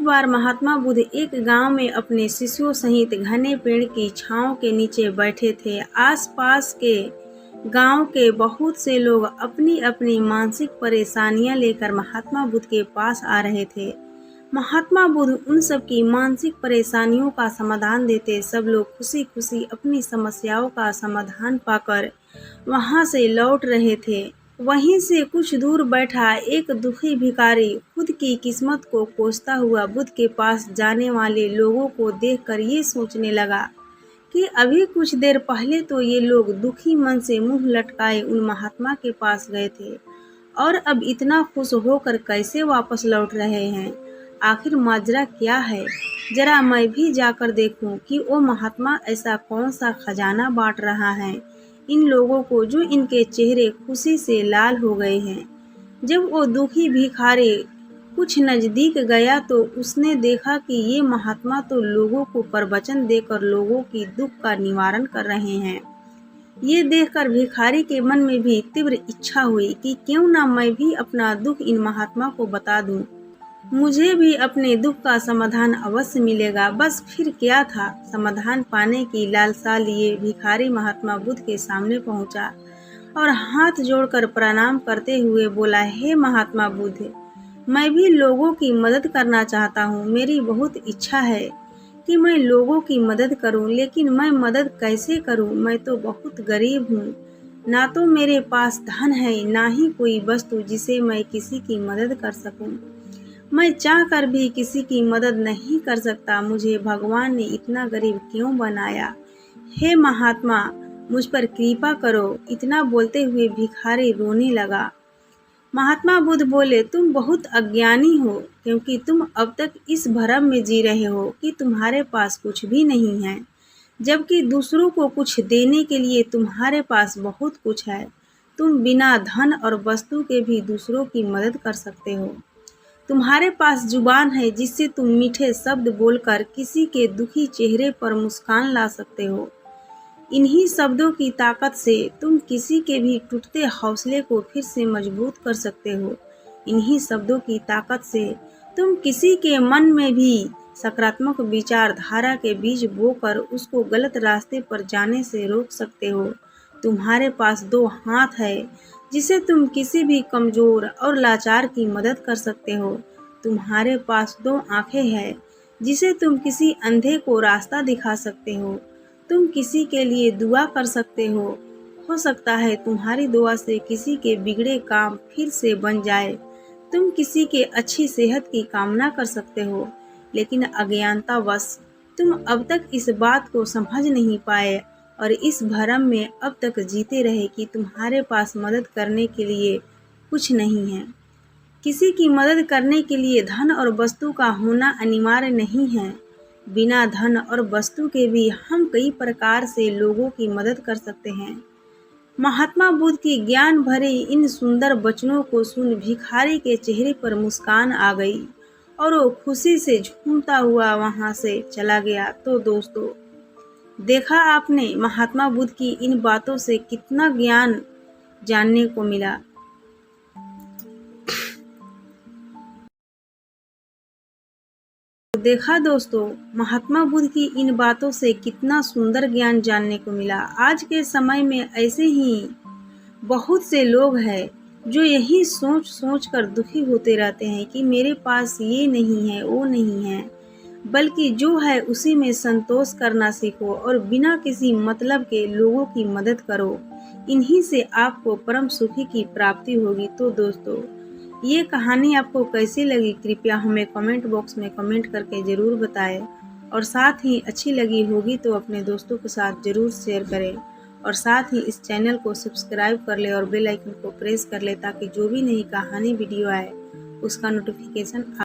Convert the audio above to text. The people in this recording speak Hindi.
बार महात्मा बुद्ध एक गांव में अपने शिष्यों सहित घने पेड़ की छांव के नीचे बैठे थे। आसपास के गांव के बहुत से लोग अपनी अपनी मानसिक परेशानियां लेकर महात्मा बुद्ध के पास आ रहे थे। महात्मा बुद्ध उन सब की मानसिक परेशानियों का समाधान देते। सब लोग खुशी खुशी अपनी समस्याओं का समाधान पाकर वहां से लौट रहे थे। वहीं से कुछ दूर बैठा एक दुखी भिखारी खुद की किस्मत को कोसता हुआ बुद्ध के पास जाने वाले लोगों को देखकर ये सोचने लगा कि अभी कुछ देर पहले तो ये लोग दुखी मन से मुंह लटकाए उन महात्मा के पास गए थे और अब इतना खुश होकर कैसे वापस लौट रहे हैं। आखिर माजरा क्या है? जरा मैं भी जाकर देखूं कि वो महात्मा ऐसा कौन सा खजाना बांट रहा है इन लोगों को जो इनके चेहरे खुशी से लाल हो गए हैं। जब वो दुखी भिखारी कुछ नजदीक गया तो उसने देखा कि ये महात्मा तो लोगों को प्रवचन देकर लोगों की दुख का निवारण कर रहे हैं। ये देखकर भिखारी के मन में भी तीव्र इच्छा हुई कि क्यों ना मैं भी अपना दुख इन महात्मा को बता दूं। मुझे भी अपने दुख का समाधान अवश्य मिलेगा। बस फिर क्या था, समाधान पाने की लालसा लिए भिखारी महात्मा बुद्ध के सामने पहुंचा और हाथ जोड़कर प्रणाम करते हुए बोला, हे महात्मा बुद्ध, मैं भी लोगों की मदद करना चाहता हूँ। मेरी बहुत इच्छा है कि मैं लोगों की मदद करूँ, लेकिन मैं मदद कैसे करूँ? मैं तो बहुत गरीब हूँ। ना तो मेरे पास धन है, ना ही कोई वस्तु जिसे मैं किसी की मदद कर सकूँ। मैं चाहकर भी किसी की मदद नहीं कर सकता। मुझे भगवान ने इतना गरीब क्यों बनाया? हे महात्मा, मुझ पर कृपा करो। इतना बोलते हुए भिखारी रोने लगा। महात्मा बुद्ध बोले, तुम बहुत अज्ञानी हो, क्योंकि तुम अब तक इस भ्रम में जी रहे हो कि तुम्हारे पास कुछ भी नहीं है, जबकि दूसरों को कुछ देने के लिए तुम्हारे पास बहुत कुछ है। तुम बिना धन और वस्तु के भी दूसरों की मदद कर सकते हो। तुम्हारे पास जुबान है जिससे तुम मीठे शब्द बोलकर किसी के दुखी चेहरे पर मुस्कान ला सकते हो। इन्हीं शब्दों की ताकत से तुम किसी के भी टूटते हौसले को फिर से मजबूत कर सकते हो। इन्हीं शब्दों की ताकत से तुम किसी के मन में भी सकारात्मक विचारधारा के बीज बोकर उसको गलत रास्ते पर जाने से रोक सकते हो। तुम्हारे पास दो हाथ है जिसे तुम किसी भी कमजोर और लाचार की मदद कर सकते हो। तुम्हारे पास दो आंखें हैं जिसे तुम किसी अंधे को रास्ता दिखा सकते हो। तुम किसी के लिए दुआ कर सकते हो सकता है तुम्हारी दुआ से किसी के बिगड़े काम फिर से बन जाए। तुम किसी के अच्छी सेहत की कामना कर सकते हो, लेकिन अज्ञानतावश तुम अब तक इस बात को समझ नहीं पाए और इस भ्रम में अब तक जीते रहे कि तुम्हारे पास मदद करने के लिए कुछ नहीं है। किसी की मदद करने के लिए धन और वस्तु का होना अनिवार्य नहीं है। बिना धन और वस्तु के भी हम कई प्रकार से लोगों की मदद कर सकते हैं। महात्मा बुद्ध की ज्ञान भरे इन सुंदर वचनों को सुन भिखारी के चेहरे पर मुस्कान आ गई और वो खुशी से झूमता हुआ वहां से चला गया। तो दोस्तों, देखा आपने महात्मा बुद्ध की इन बातों से कितना ज्ञान जानने को मिला। देखा दोस्तों, महात्मा बुद्ध की इन बातों से कितना सुंदर ज्ञान जानने को मिला। आज के समय में ऐसे ही बहुत से लोग हैं जो यही सोच सोच कर दुखी होते रहते हैं कि मेरे पास ये नहीं है, वो नहीं है, बल्कि जो है उसी में संतोष करना सीखो और बिना किसी मतलब के लोगों की मदद करो। इन्हीं से आपको परम सुखी की प्राप्ति होगी। तो दोस्तों, ये कहानी आपको कैसी लगी कृपया हमें कमेंट बॉक्स में कमेंट करके ज़रूर बताएं और साथ ही अच्छी लगी होगी तो अपने दोस्तों के साथ ज़रूर शेयर करें और साथ ही इस चैनल को सब्सक्राइब कर ले और बेल आइकन को प्रेस कर ले ताकि जो भी नई कहानी वीडियो आए उसका नोटिफिकेशन